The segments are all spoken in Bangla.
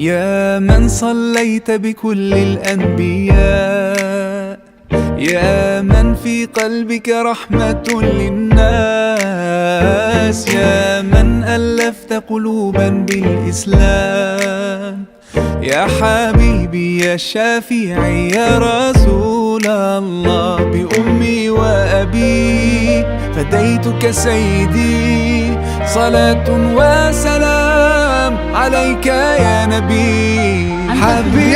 يا من صليت بكل الأنبياء، يا من في قلبك رحمة للناس، يا من ألفت قلوبا بالإسلام، يا حبيبي يا شافعي يا رسول الله، بأمي وأبي فديتك سيدي، صلاة وسلام عليك يا نبي حبيبي.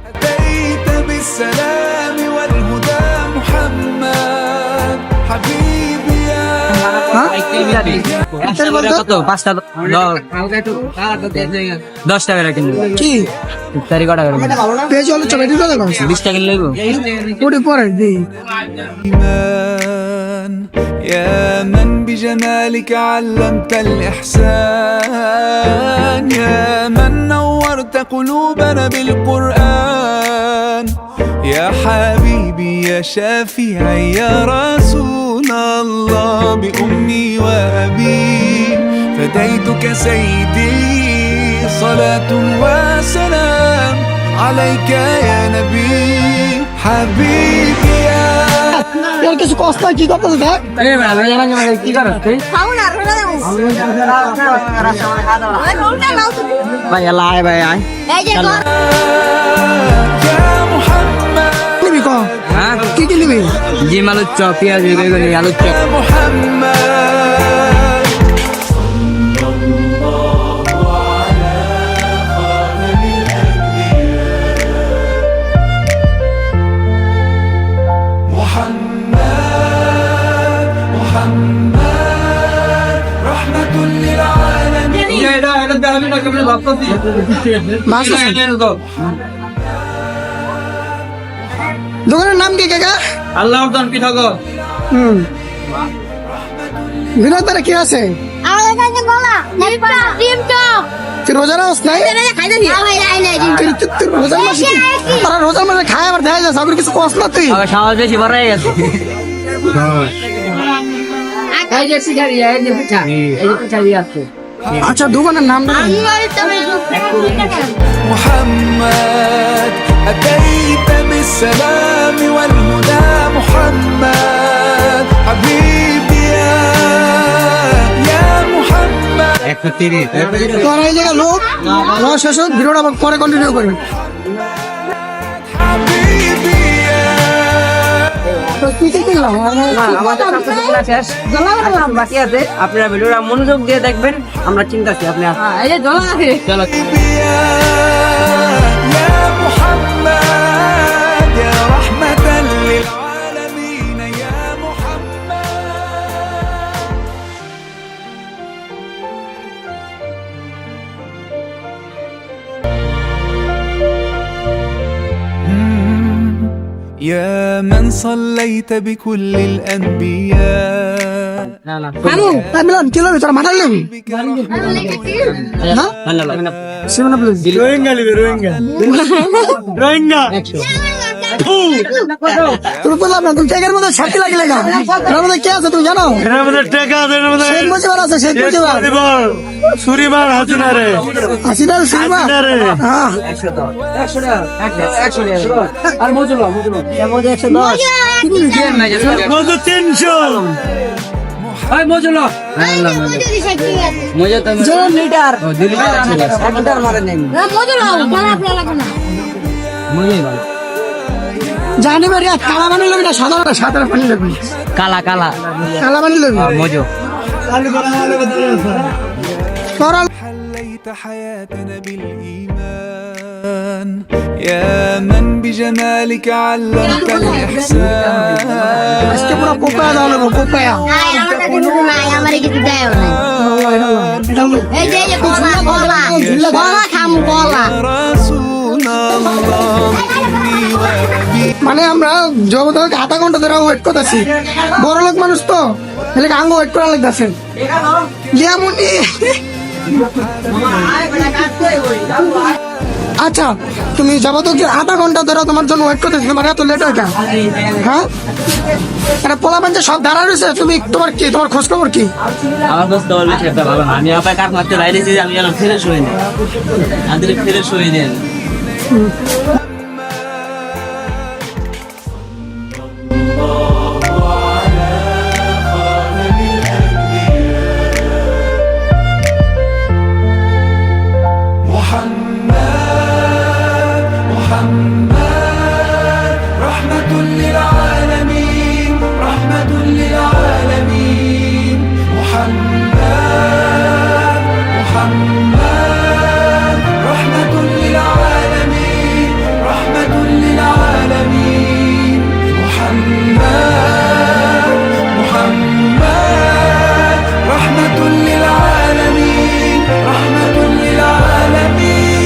أتيت بالسلام والهدى محمد حبيبي يا يا من بجمالك علمت الإحسان، يا من نورت قلوبنا بالقرآن، يا حبيبي يا شافعي يا رسول الله، بأمي وأبي فديتك سيدي، صلاة وسلام عليك يا نبي حبيبي يا কিছু কষ্ট কি করতে দেখ ভাই আল্লাহ ভাই আয় নিবি কো হ্যাঁ কি কি নিবি জি আলুর চপ পেঁয়াজ বেগুনি আলুর চপ দোকানের নাম কি কাকা? আল্লাহ বিনোদনে কি আছে? রোজার নাই রোজার মাসে খায় আবার দেখা যায় সবের কিছু কষ্ট না তুই বেশি বড় হয়ে গেছে। আচ্ছা দোকানের নাম محمد أتيت بالسلام والهدى محمد حبيبي يا محمد তোর এই জায়গা লোক শেষ হোক ভিডিওটা আবার পরে কন্টিনিউ করবেন। আপনারা ভিডিওটা মনোযোগ দিয়ে দেখবেন, আমরা চিন্তা আছি আপনি يا من صليت بكل الأنبياء কিলো ভিতরে মাথা নেবি তুমি বললাম না তুমি টেকের মধ্যে শান্তি লাগিলে না এর মধ্যে কে আছে তুমি জানো? এর মধ্যে টেকা আছে, এর মধ্যে শেখ মুজিবুর আছে, শেখ মুজিবুর সুরিমার হাসিনা রে হ্যাঁ আর মজুল 110 মজুদ 300 লিটার 2 লিটার মারে নেই জানি বাড়ি কালা পানি লবি না সাদা পানি লবি কালা কালা কালা পানি লবি মজো حليت حياتنا بالإيمان، يا من بجمالك علمت الإحسان، আজকে পুরো কোপায়া দাও না কোপায়া আমার কিছু দেয় না এই যে কলা খাম কলা মানে আমরা জবরদস্ত আধা ঘন্টা ধরে ওয়েট করতেছি, বড় লোক মানুষ তো এলাকা আঙ্গ ওয়েট করা লাগতেছে লিয়ামুনি আচ্ছা তুমি যাবো তো কি আধা ঘন্টা ধরে তোমার জন্য ওয়েট করতেছি, তোমার এত লেট হয় কেন? হ্যাঁ এটা পোলা পাঞ্চে সব দাঁড়া রয়েছে, তুমি তোমার কি তোমার খোঁজ খবর কি? আমার দোস্ত তোর বেশি একটা ভালো না, আমি আপনার কাজ মারতে বাইরেছি, আমি যেন ফ্রেশ হয়ে নিই, আমাদের ফ্রেশ হয়ে নেন। رحمة للعالمين رحمة للعالمين محمد محمد رحمة للعالمين رحمة للعالمين محمد محمد رحمة للعالمين رحمة للعالمين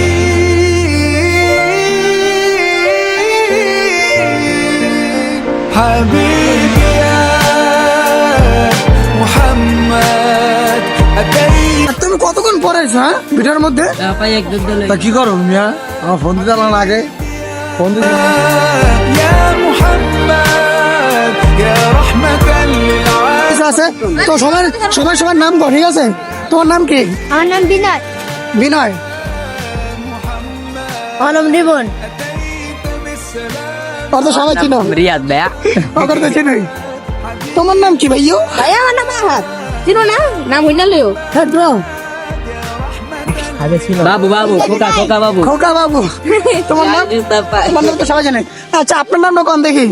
حبيبي يا محمد أتيت আর তুমি কতক্ষণ পরে এসো? হ্যাঁ ভিডিওর মধ্যে ভাই এক দুধ দিলে তা কি করো মিয়া? আমার ফোন দিতে না আগে ফোন দিতে يا محمد يا رحمة للعالمين কিছু আছে তো সবার নাম কর, ঠিক আছে? তোমার নাম কি? আমার নাম বিনয়। বিনয়। আমার নাম রিবন। ওর তো সবাই চিনো, রিয়াদ ভাইয়া, ওকে তো চিনোই। তোমার নাম কি ভাইও? ভাই আমার নাম আহাদ। চিনো না? নাম হইনা লিও। হ্যাঁ ব্রো, বাবু বাবু খোকা খোকা বাবু। খোকা বাবু। তোমার নাম? তোমার নাম তো সবাই জানে। আচ্ছা আপনার নামটা কোন দেখি?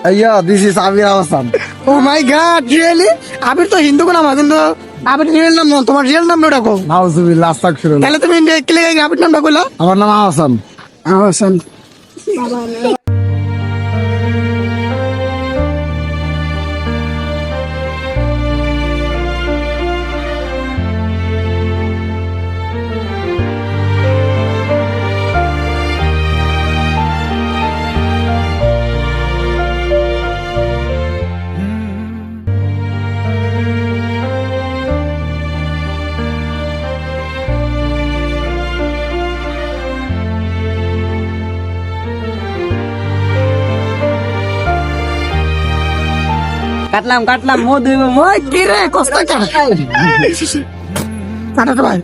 আইয়া this is Abir Ahsan. Oh my God, really? Abir তো হিন্দু নাম, কিন্তু আবির রিয়েল নাম না, তোমার রিয়েল নাম ওটা কো? নাউজুবিল্লাহ আস্তাগফিরুল্লাহ। তাহলে তুমি ক্লিক আবির নামটা কইলা? আমার নাম আহসান। আহসান। কাটলাম কাটলাম মধু ওই কি রে কষ্ট কাট কাটা ভাই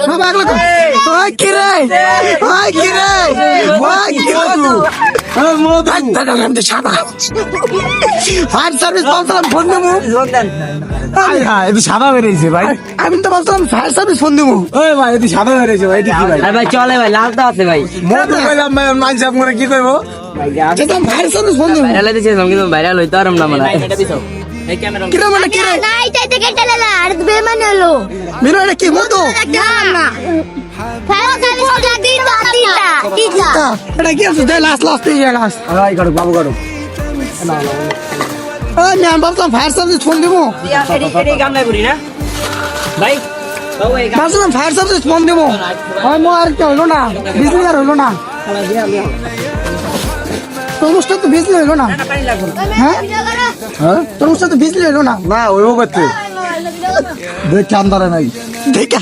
সব আগলা কর। ওই কি রে, ওই কি রে, ওই কি মধু, মধু দাদা নাম দে সাদা ফায়ার সার্ভিস বলছিলাম ফোন দেবো। হ্যাঁ এটা সাদা বেরিয়েছে ভাই। আমি তো বলছিলাম ফায়ার সার্ভিস ফোন দেবো। ওই ভাই এটা সাদা বেরিয়েছে ভাই, এটা কি ভাই? আর ভাই চলে ভাই, লাল তো আছে ভাই। মধু কইলাম ভাই, মাইন সাহেব করে কি কইবো? যেটা ফায়ার সার্ভিস ফোন দেবো। ভাইরাল দিছে কিন্তু ভাইরাল হইতো আরাম না মানে। এই ক্যামেরা কি রে মানে কি রে? না এটা থেকে টালা আর বেমান হলো। মিনো এটা কি মধু? না ফায়ার সার্ভিস দিতা এটা কি আছে? দে লাস্ট ইয়ে লাস্ট। ভাই করো বাবু করো। ওই আমি বলছিলাম ফায়ার সার্ভিস ফোন দেবো, এডি গান নাই করি না ভাই। বাবু এই গান বলছিলাম ফায়ার সার্ভিস ফোন দেবো। হয় মো আর কি হইলো না, বিজলি আর হইলো না, তরমুজটা তো বিজলি হইলো না। পানি লাগবে। হ্যাঁ হ্যাঁ তরমুজটা তো বিজলি হইলো না। না ওইও করতে দেখ কান্দারে নাই। দেখা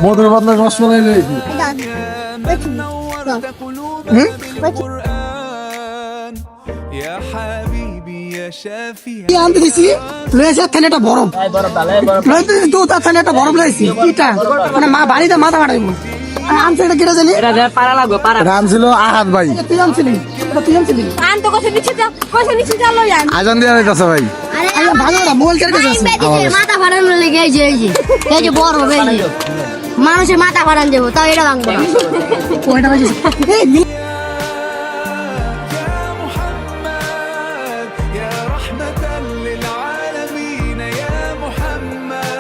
মধুর বদলে রসমালাই লইছি। হুম القرآن يا حبيبي يا شافي কি আনতে দিছি? লয়েছে থানে একটা বরফ, লয়েছে তো তার থানে একটা বরফ লয়েছি। কিটা মানে মা বাড়িতে মাথা কাটাইবো। আনছে এটা কিটা জানি? এটা যা পারা লাগবে পারা। রাম ছিল আহাদ ভাই। তুই আনছিলি? এটা তুই আনছিলি? আন তো কইছে নিচে চলো যান। আজান দিয়া যাইতাছে ভাই। আরে আরে ভালো না, মোবাইল কেটে গেছে। মাথা ফাটানো লেগে এই যে বড় হবে এই যে মানুষের মাথা ফাটান দেবো তাও এটা ভাঙবো না। ওইটা বাজিস। এই মিল- يا رحمة للعالمين يا محمد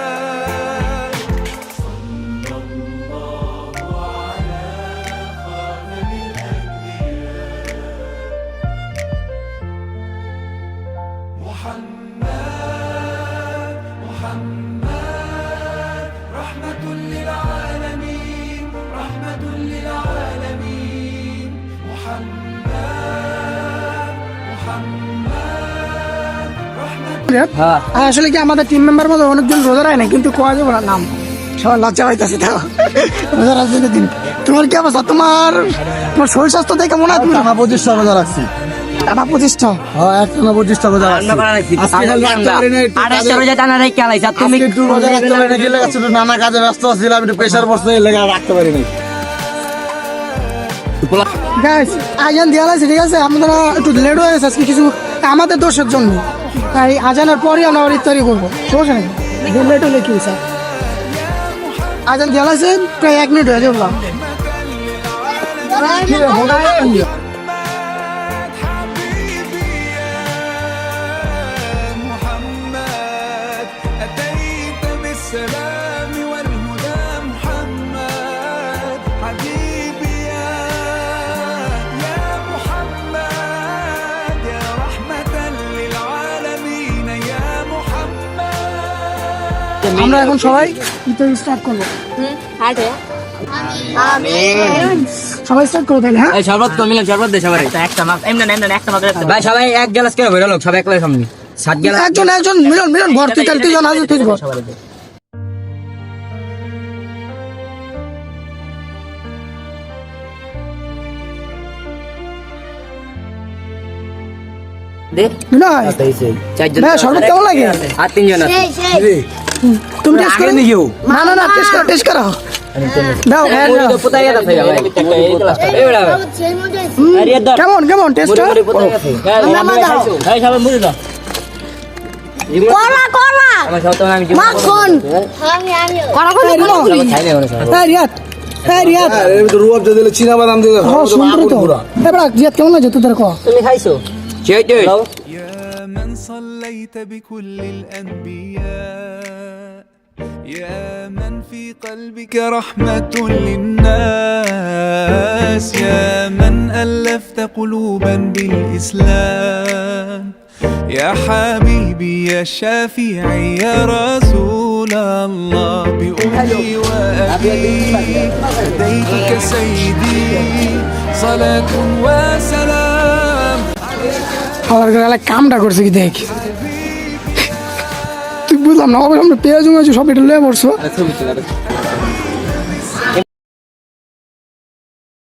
رحمة للعالمين رحمة للعالمين আসলে কি আমাদের টিম মেম্বার মধ্যে অনেকজন রোজা রায় না, কিন্তু কোয়া যাবে না নাম। সবার লজ্জা পাইতেছে তো রোজা রাখতে দিন। তোমার কি অবস্থা? তোমার শরীর স্বাস্থ্য দেখে মনে হয় তুমি টানা 25টা রোজা রাখছি। টানা 25টা। হ্যাঁ, একটানা 25টা রোজা রাখছি। আজকে খালি রাখতে পারি নাই, একটু আড়াইশো কাজে- রোজা টানা রেখে আলাইছে আর তুমি আজকে একটু রোজা রাখতে পারি নাই, গেলে একটু নানা কাজে ব্যস্ত ছিলাম, একটু প্রেশার পড়ছে, এই লেগে আর রাখতে পারি নাই। গাইস আজান দেওয়া আছে, ঠিক আছে? আপনারা একটু লেট হয়ে গেছে আজকে, কিছু আমাদের দোষের জন্য। তাই আজানের পরই আমরা আবার ইফতারি করবো, সমস্যা নেই। লেট হলে কি স্যার? আজান দেওয়া আছে, প্রায় 1 মিনিট হয়ে যাবে। محمد أتيت بالسلام والهدى محمد حبيبي يا محمد يا رحمة للعالمين يا محمد আমরা এখন সবাই ইফতারি স্টার্ট করবো। সবাই স্টার্ট করো তাহলে। হ্যাঁ, এই শরবত তো মিলন শরবত দে সবাই একটা মাছ এমনি একটা মাছ ভাই সবাই এক গ্লাস করে ভরে লোক সবাই একলাই সামনে 7 গ্লাস একজন একজন মিলন ভর্তি, তাহলে তুই জন হাজার তুই ভর। দে নয় চারজন ভাই, শরবত কেমন লাগে? আর তিনজন আছে তুমি টেস্ট করে নিও না টেস্ট করো দাও হ্যাঁ, মুড়ি দাও। তো পোতাই গেছে ভাই এই গ্লাসটা এই বড়া আরে দর কেমন টেস্ট? মুড়ি পোতাই গেছে এই সবাই মুড়ি দাও কলা আমার সব তো আমি মাখন কলা খাই না মনে হয় রিয়াদ হ্যাঁ, এর ভিতরে রুয়াবজা দিলে, চীনা বাদাম দিলে, হ্যাঁ, সুন্দর তো। পুরা। এবার রিয়াদ কেমন আছে তোদের? কো তুমি খাইছো চেয়ে يا من صليت بكل الأنبياء يا من في قلبك رحمة للناس يا من ألفت قلوبا بالإسلام يا حبيبي يا شافعي يا رسول الله بأمي وأبي فديتك سيدي صلاة وسلام খাবার করে কামটা করছে কি দেখ, তুই বুঝলাম না। আমরা পেঁয়াজ সব এটা লয়ে পড়ছো।